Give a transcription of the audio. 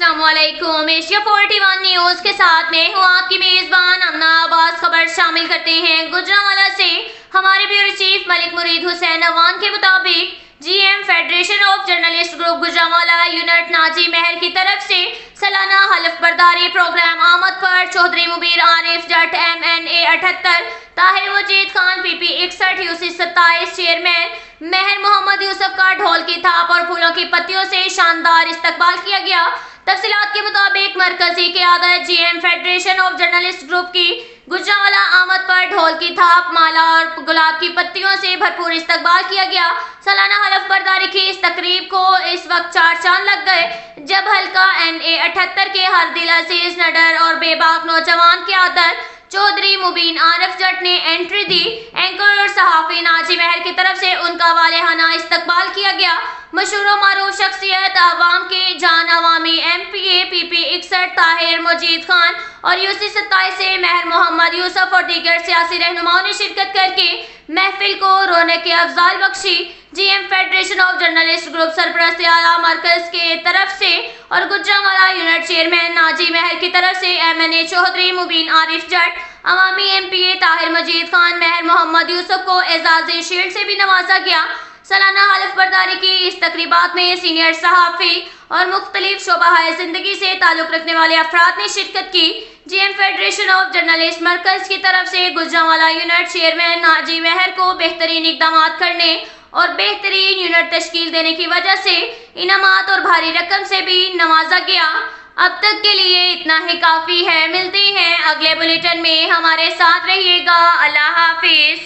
अस्सलाम वालेकुम। Asia 41 news के साथ में हूँ आपकी मेजबान अमना अब्बास। खबर शामिल करते हैं गुजरांवाला से। हमारे ब्यूरो चीफ मलिक मुरीद हुसैन अवान के मुताबिक GM federation of journalist group Gujranwala unit Naji Mehar की तरफ से सालाना हलफ बर्दारी प्रोग्राम आमद पर Chaudhry Mubeer Arif Jat MNA 78 Tahir Majeed Khan PP 61 UC 27 chairman Mehar Mohammad Yusuf का ढोल की थाप और फूलों की पत्तियों से शानदार इस्तकबाल किया गया। तफसीलात के मुताबिक मरकजी क़यादत GM federation of journalist group की गुजरांवाला आमद पर ढोल की थाप, माला और गुलाब की पत्तियों से भरपूर इस्तकबाल किया गया। सालाना हलफ बर्दारी की इस तकरीब को इस वक्त 4 चांद लग गए जब हल्का NA 78 के हर दिल अजीज नडर और बेबाक नौजवान की आदत चौधरी मुबीन आरिफ जट ने एंट्री दी। एंकर और सहाफ़ी नाजी महर की तरफ से उनका वालेहाना इस्तकबाल किया गया। मशहूर व मारूफ शख्सियत अवाम के जान अवामी MPA PP 61 ताहिर मजीद खान और UC 27 से महर मोहम्मद यूसुफ और दीगर सियासी रहनुमाओं ने शिरकत करके महफिल को रौनक अफजाल बख्शी। GM federation of journalist group सरपरस्त आला मरकज के तरफ से और गुजरांवाला यूनिट चेयरमैन नाजी महर की तरफ से MNA चौधरी मुबीन आरिफ जट, अवामी MPA ताहिर मजीद खान, महर मोहम्मद यूसुफ को एजाज़ी शील्ड से भी नवाजा गया। सालाना हलफ बर्दारी की इस तकरीबात में सीनियर सहाफ़ी और मुख्तलिफ शोबाए ज़िंदगी से ताल्लुक़ रखने वाले अफराद ने शिरकत की। जीएम फेडरेशन ऑफ जर्नलिस्ट मरकज़ की तरफ से गुजरांवाला यूनिट चेयरमैन नाजी महर को बेहतरीन इक़दाम करने और बेहतरीन यूनिट तश्कील देने की वजह से इनामात और भारी रकम से भी नवाजा गया। अब तक के लिए इतना ही काफ़ी है। मिलते हैं अगले बुलेटिन में, हमारे साथ रहिएगा। अल्लाह हाफिज़।